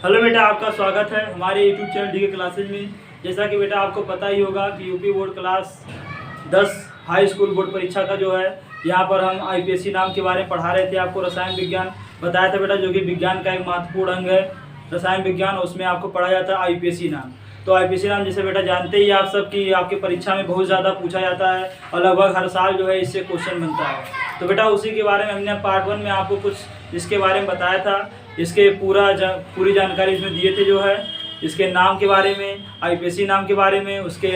Hello बेटा, आपका स्वागत है हमारे यूट्यूब चैनल डी के क्लासेज में। जैसा कि बेटा आपको पता ही होगा कि UP board class 10 high school board परीक्षा का जो है यहाँ पर हम आईपीएससी नाम के बारे में पढ़ा रहे थे। आपको रसायन विज्ञान बताया था बेटा, जो कि विज्ञान का एक महत्वपूर्ण अंग है रसायन विज्ञान, उसमें आपको पढ़ा जाता है आईपीएससी नाम। तो आईपीएससी नाम जैसे बेटा जानते ही आप सब कि आपकी परीक्षा में बहुत ज़्यादा पूछा जाता है और लगभग हर साल जो है इससे क्वेश्चन बनता है। तो बेटा उसी के बारे में हमने पार्ट 1 में आपको कुछ इसके बारे में बताया था। इसके पूरी जानकारी इसमें दिए थे, जो है इसके नाम के बारे में, आईपीएससी नाम के बारे में, उसके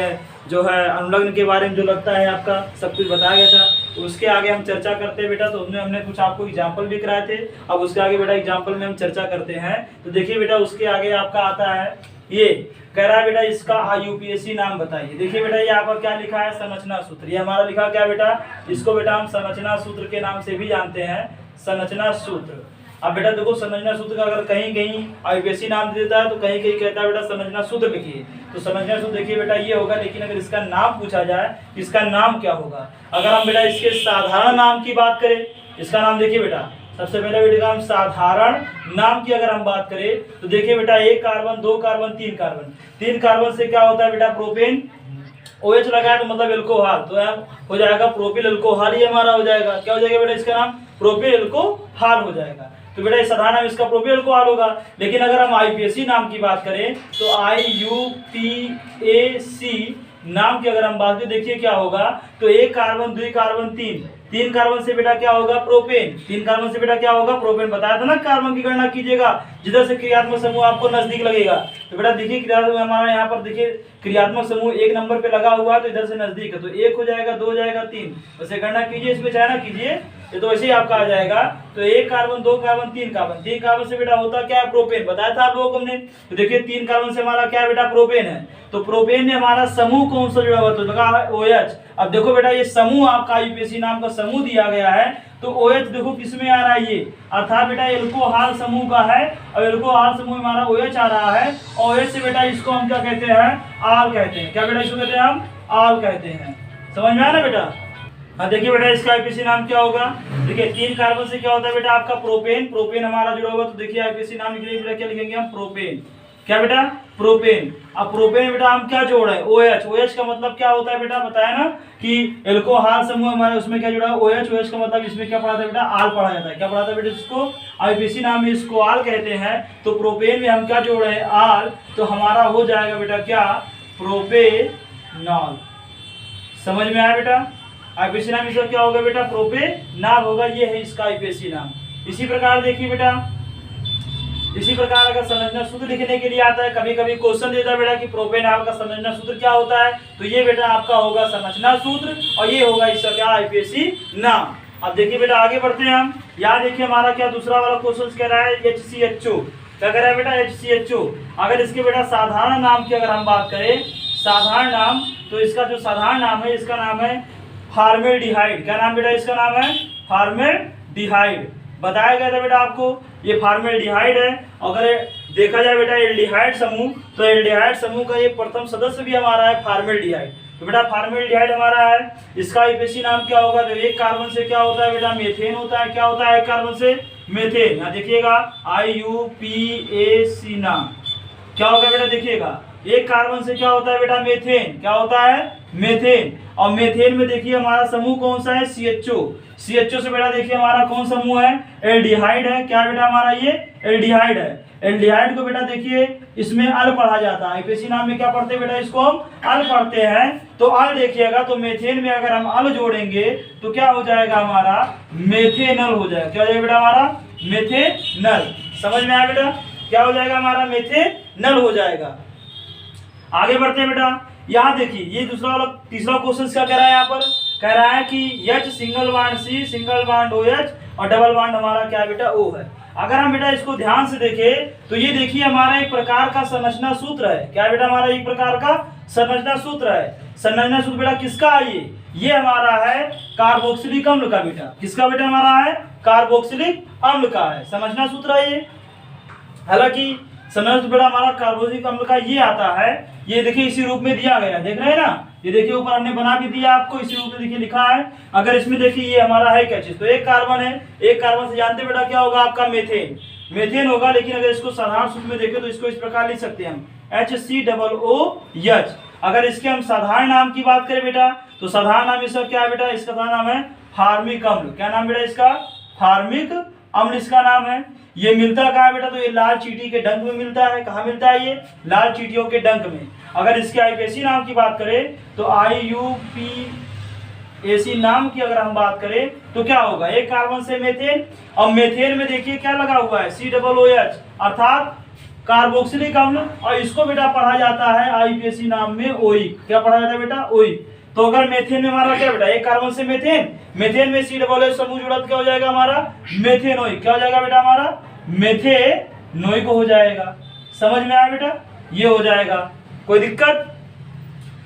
जो है अनुलग्न के बारे में जो लगता है आपका सब कुछ बताया गया था। उसके आगे हम चर्चा करते हैं बेटा, तो उसमें हमने कुछ आपको एग्जाम्पल भी कराए थे। अब उसके आगे बेटा एग्जाम्पल में हम चर्चा करते हैं। तो देखिए बेटा उसके आगे आपका आता है, ये कह रहा है बेटा इसका यूपीएससी नाम बताइए। देखिए बेटा ये आपका क्या लिखा है, संरचना सूत्र। ये हमारा लिखा क्या बेटा, इसको बेटा हम संरचना सूत्र के नाम से भी जानते हैं, संरचना सूत्र। अब बेटा देखो संरचना सूत्र का अगर कहीं कहीं आईपीएससी नाम दे देता है तो कहीं कहीं कहता है बेटा संरचना सूत्र लिखिए। तो संरचना सूत्र देखिए बेटा ये होगा, लेकिन अगर इसका नाम पूछा जाए इसका नाम क्या होगा। अगर हम बेटा इसके साधारण नाम की बात करें, इसका नाम देखिए बेटा, सबसे पहले बेटा हम साधारण नाम की अगर हम बात करें तो देखिए बेटा 1 कार्बन 2 कार्बन 3 कार्बन। 3 कार्बन से क्या होता है बेटा, प्रोपेन। OH लगाया तो मतलब एल्कोहल, तो यहाँ हो जाएगा प्रोपिल एल्कोहल, ही हमारा हो जाएगा। क्या हो जाएगा बेटा इसका नाम, प्रोपिल एल्कोहल हो जाएगा। तो बेटा साधारण नाम इसका प्रोपिल एल्कोहल होगा। लेकिन अगर हम आईपीएससी नाम की बात करें तो IUPAC नाम की अगर हम बात करें, देखिए क्या होगा, तो 1 कार्बन 2 कार्बन 3 कार्बन से बेटा क्या होगा, प्रोपेन। 3 कार्बन से बेटा क्या होगा, प्रोपेन। बताया था ना कार्बन की गणना कीजिएगा जिधर से क्रियात्मक समूह आपको नजदीक लगेगा। तो बेटा देखिए क्रियात्मक हमारा यहाँ पर देखिए क्रियात्मक समूह 1 नंबर पे लगा हुआ है, तो इधर से नजदीक है, तो 1 हो जाएगा, 2 हो जाएगा, 3। वैसे गणना कीजिए, इसमें चाहे ना कीजिए, ये तो वैसे ही आपका आ जाएगा। तो 1 कार्बन 2 कार्बन 3 कार्बन। 3 कार्बन से बेटा होता क्या है, प्रोपेन। बताया था आप लोगों को हमने। तो देखिए 3 कार्बन से हमारा क्या है बेटा, प्रोपेन है। तो प्रोपेन में हमारा समूह कौन सा जुड़ा हुआ, तो लगा है OH। अब देखो बेटा ये समूह आपका आईपीएससी नाम का समूह दिया गया है, तो OH देखो किसमें आ रहा है, ये अर्थात बेटा एल्कोहल समूह का है। और एल्कोहल समूह हमारा OH आ रहा है, और OH से बेटा इसको हम क्या कहते हैं, आल कहते हैं। क्या बेटा इसको कहते हैं हम, आल कहते हैं। समझ में आया ना बेटा। हाँ देखिए बेटा इसका आईपीएससी नाम क्या होगा, देखिए 3 कार्बन से क्या होता है बेटा आपका प्रोपेन। प्रोपेन हमारा जुड़ा होगा, तो देखिए आईपीएससी नाम लिखने बेटा क्या लिखेंगे हम, प्रोपेन। क्या बेटा, प्रोपेन। अब प्रोपेन बेटा हम क्या जोड़ रहे हैं, OH। OH का मतलब क्या होता है बेटा, बताया ना कि एल्कोहल समूह हमारे उसमें क्या जुड़ा है, OH। OH का मतलब इसमें क्या पढ़ा था बेटा, आल पढ़ा जाता है। क्या पढ़ा था बेटा, इसको आईपीएससी नाम में इसको आल कहते हैं। तो प्रोपेन में हम क्या जोड़ रहे हैं, आल। तो हमारा हो जाएगा बेटा क्या, प्रोपेनॉल। समझ में आया बेटा, आईपीएससी नाम इसका क्या होगा बेटा, प्रोपेनॉल होगा। ये है इसका आईपीएससी नाम। इसी प्रकार देखिए बेटा, इसी प्रकार अगर संरचना सूत्र लिखने के लिए आता है, कभी कभी क्वेश्चन देता है बेटा कि प्रोपेनॉल का संरचना सूत्र क्या होता है, तो ये बेटा आपका होगा संरचना सूत्र, और ये होगा इसका क्या, आईपीएससी नाम। अब देखिए बेटा आगे बढ़ते हैं हम। यहाँ देखिए हमारा क्या दूसरा वाला क्वेश्चन कह रहा है, HCHO। क्या कह रहा है बेटा, HCHO। अगर इसके बेटा साधारण नाम की अगर हम बात करें, साधारण नाम, तो इसका जो साधारण नाम है, इसका नाम है फॉर्मेल्डिहाइड। क्या नाम बेटा इसका नाम है, फॉर्मेल्डिहाइड। बताया गया था बेटा आपको, ये फॉर्मेल्डिहाइड है। अगर देखा जाए बेटा एल्डिहाइड समूह, तो एल्डिहाइड समूह का ये प्रथम सदस्य भी हमारा है फॉर्मेल्डिहाइड। तो बेटा फॉर्मेल्डिहाइड हमारा है, इसका आईपीएससी नाम क्या होगा, तो 1 कार्बन से क्या होता है बेटा, मेथेन होता है। क्या होता है 1 कार्बन से, मेथेन। यहाँ देखिएगा IUPAC नाम क्या होगा बेटा, देखिएगा 1 कार्बन से क्या होता है बेटा, मेथेन। क्या होता है, मेथेन। और मेथेन में देखिए हमारा समूह कौन सा है, CHO। CHO से बेटा देखिए हमारा कौन समूह है, एल्डिहाइड है। क्या बेटा हमारा ये एल्डिहाइड है। एल्डिहाइड को बेटा देखिए इसमें अल पढ़ा जाता है। आईपीएससी नाम में क्या पढ़ते हैं बेटा, इसको हम अल पढ़ते हैं। तो अल देखिएगा, तो मेथेन में अगर हम अल जोड़ेंगे तो क्या हो जाएगा हमारा, मेथेनल हो जाएगा। क्या हो जाएगा बेटा हमारा, मेथेनल। समझ में आया बेटा, क्या हो जाएगा हमारा, मेथेनल हो जाएगा। आगे बढ़ते हैं बेटा। यहाँ देखिए ये दूसरा वाला तीसरा क्वेश्चन क्या कह रहा है, यहाँ पर कह रहा है कि H single bond C single bond OH और डबल बॉन्ड हमारा क्या बेटा, O है। अगर हम बेटा इसको ध्यान से देखें तो ये देखिए हमारा एक प्रकार का संरचना सूत्र है। क्या बेटा हमारा एक प्रकार का संरचना सूत्र है। संरचना सूत्र बेटा किसका है, ये हमारा है कार्बोक्सिलिक अम्ल का बेटा। किसका बेटा हमारा है, कार्बोक्सिलिक अम्ल का है संरचना सूत्र है ये। हालांकि संरचना बेटा हमारा कार्बोक्सिलिक अम्ल का ये आता है, ये देखिए इसी रूप में दिया गया है, देख रहे हैं ना, ये देखिए ऊपर हमने बना भी दिया आपको, इसी रूप में देखिए लिखा है। अगर इसमें देखिए ये हमारा है क्या चीज, तो 1 कार्बन है, 1 कार्बन से जानते बेटा क्या होगा आपका, मेथेन। मेथेन होगा, लेकिन अगर इसको साधारण सूत्र में देखें तो इसको इस प्रकार लिख सकते हैं हम HCOOH। अगर इसके हम साधारण नाम की बात करें बेटा तो साधारण नाम इसका क्या है बेटा, इसका नाम है फार्मिक अम्ल। क्या नाम बेटा इसका, फार्मिक अम्ल इसका नाम है। ये मिलता कहाँ है बेटा, तो ये लाल चींटी के डंक में मिलता है। कहाँ मिलता है, ये लाल चींटियों के डंक में। अगर इसके आईपीएसी नाम की बात करें तो IUPAC नाम की अगर हम बात करें तो क्या होगा, एक कार्बन से मेथेन। अब मेथेन में देखिए क्या लगा हुआ है, COOH अर्थात कार्बोक्सिलिक अम्ल, और इसको बेटा पढ़ा जाता है आईपीएसी नाम में ओइक। क्या पढ़ा जाता है बेटा, ओइक। तो अगर मेथेन में हमारा क्या बेटा, एक कार्बन से मेथेन, मेथेन में COOH समूह जुड़ा तो क्या हो जाएगा हमारा, मेथेनोइक। क्या हो जाएगा बेटा हमारा, मेथेनोइक हो जाएगा। समझ में आया बेटा, ये हो जाएगा। कोई दिक्कत,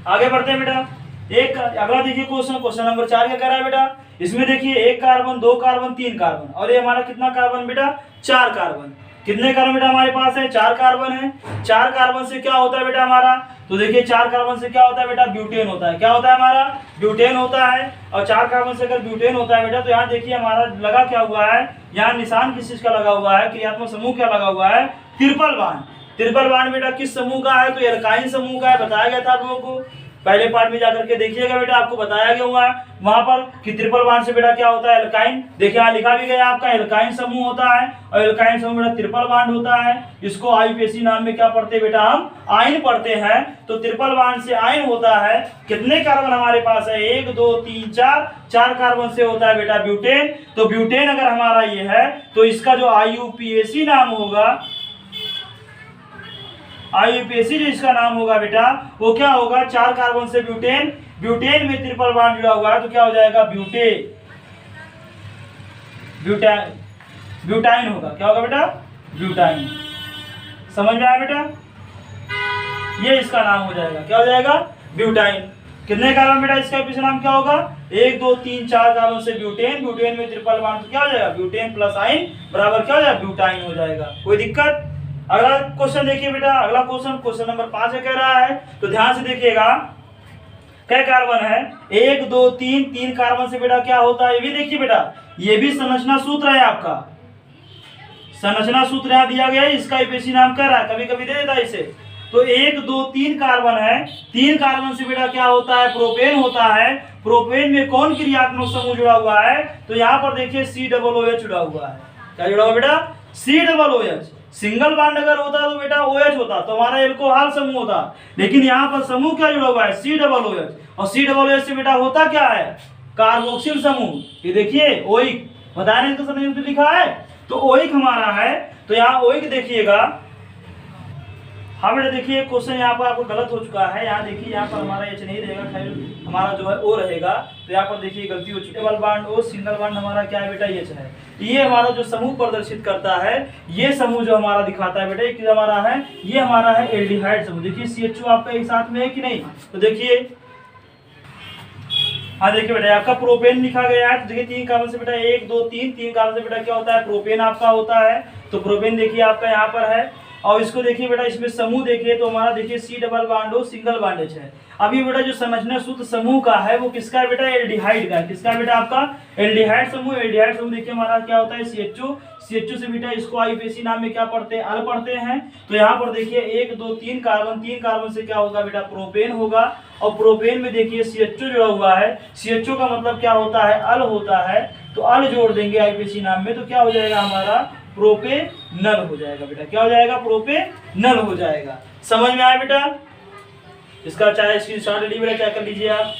आगे बढ़ते हैं बेटा। एक अगला देखिए क्वेश्चन नंबर 4 क्या कह रहा है बेटा, इसमें देखिए एक कार्बन, दो कार्बन, तीन कार्बन, और ये हमारा कितना कार्बन बेटा, 4 कार्बन। कितने कार्बन बेटा हमारे पास है, 4 कार्बन है। 4 कार्बन से क्या होता है बेटा हमारा, तो देखिए 4 कार्बन से क्या होता है बेटा, ब्यूटेन होता है। क्या होता है हमारा, ब्यूटेन होता है। और 4 कार्बन से अगर ब्यूटेन होता है बेटा तो यहाँ देखिए हमारा लगा क्या हुआ है, यहाँ निशान किस चीज का लगा हुआ है, क्रियात्मक समूह क्या लगा हुआ है, ट्रिपल बॉन्ड। ट्रिपल बॉन्ड बेटा किस समूह का है, तो एल्काइन समूह का है। बताया गया था आप लोगों को, पहले पार्ट में जाकर के देखिएगा बेटा, आपको बताया गया हुआ है वहां पर कि ट्रिपल बॉन्ड से बेटा क्या होता है, एल्काइन। देखिए यहाँ लिखा भी गया आपका एल्काइन समूह होता है, और एल्काइन समूह बेटा ट्रिपल बॉन्ड होता है। इसको आईपीएसी नाम में क्या पढ़ते हैं बेटा, हम आयन पढ़ते हैं। तो ट्रिपल बॉन्ड से आयन होता है। कितने कार्बन हमारे पास है, 1 2 3 4, 4 कार्बन से होता है बेटा ब्यूटेन। तो ब्यूटेन अगर हमारा ये है तो इसका जो IUPAC नाम होगा, IUPAC जो इसका नाम होगा बेटा वो क्या होगा, 4 कार्बन से ब्यूटेन, ब्यूटेन में ट्रिपल बॉन्ड जुड़ा हुआ है तो क्या हो जाएगा, ब्यूटाइन होगा। क्या होगा बेटा, ब्यूटाइन। समझ में आया बेटा, ये इसका नाम हो जाएगा। क्या हो जाएगा, ब्यूटाइन। कितने कार्बन बेटा, इसका पीछे नाम क्या होगा, 1 2 3 4 कार्बन से ब्यूटेन, ब्यूटेन में ट्रिपल बॉन्ड तो क्या हो जाएगा, ब्यूटेन प्लस आयन बराबर क्या हो जाएगा, ब्यूटाइन हो जाएगा। कोई दिक्कत। अगला क्वेश्चन देखिए बेटा, अगला क्वेश्चन नंबर 5 कह रहा है, तो ध्यान से देखिएगा। क्या कार्बन है, 1 2 3, 3 कार्बन से बेटा क्या होता है, ये भी देखिए बेटा, ये भी संरचना सूत्र है आपका। संरचना सूत्र यहाँ दिया गया है, इसका आईपीएसी नाम कह रहा है, कभी कभी दे देता है इसे। तो 1 2 3 कार्बन है, 3 कार्बन से बेटा क्या होता है, प्रोपेन होता है। प्रोपेन में कौन क्रियात्मक समूह जुड़ा हुआ है, तो यहाँ पर देखिए COOH जुड़ा हुआ है। क्या जुड़ा हुआ बेटा, COOH। सिंगल बॉन्ड अगर होता तो बेटा OH होता, तो हमारा एल्कोहल समूह होता। लेकिन यहाँ पर समूह क्या जुड़ा हुआ है, COOH। और COOH से बेटा होता क्या है, कार्बोक्सिल समूह। ये देखिए ओइक, बताया नहीं तो सर लिखा है, तो ओइक हमारा है। तो यहाँ ओइक देखिएगा। हाँ बेटा देखिए क्वेश्चन यहाँ पर आपको गलत हो चुका है। यहाँ देखिए, यहाँ पर हमारा H नहीं रहेगा, खैर हमारा जो है O रहेगा। तो यहाँ पर देखिए गलती हो चुकी है। Double bond O, single bond हमारा क्या है बेटा, H है। ये हमारा जो समूह प्रदर्शित करता है, ये समूह जो हमारा दिखाता है बेटा, ये हमारा है, ये हमारा है एल्डिहाइड समूह। देखिए CHO आपका एक साथ में है कि नहीं, तो देखिए हाँ देखिए बेटा आपका प्रोपेन लिखा गया है। तो देखिए 3 कार्बन से बेटा 1 2 3, 3 कार्बन से बेटा क्या होता है, प्रोपेन आपका होता है। तो प्रोपेन देखिए आपका यहाँ पर है। और इसको देखिए बेटा, इसमें समूह देखिए तो हमारा देखिए C double bond O, single bond H है। अब ये बेटा जो समझना सूत्र समूह का है वो किसका है बेटा, एल्डिहाइड का है। किसका है बेटा, आपका एल्डिहाइड समूह। एल्डिहाइड समूह देखिए हमारा क्या होता है, CHO। CHO से बेटा इसको आईपीएसी नाम में क्या पढ़ते हैं, अल पढ़ते हैं। तो यहाँ पर देखिए 1 2 3 कार्बन, 3 कार्बन से क्या होगा बेटा, प्रोपेन होगा। और प्रोपेन में देखिए CHO जुड़ा हुआ है। CHO का मतलब क्या होता है, अल होता है। तो अल जोड़ देंगे आईपीएसी नाम में, तो क्या हो जाएगा हमारा, प्रोपेनल हो जाएगा बेटा। क्या हो जाएगा, प्रोपेनल हो जाएगा। समझ में आया बेटा, इसका चाहे स्क्रीनशॉट ले लीजिए बेटा, क्या कर लीजिए आप।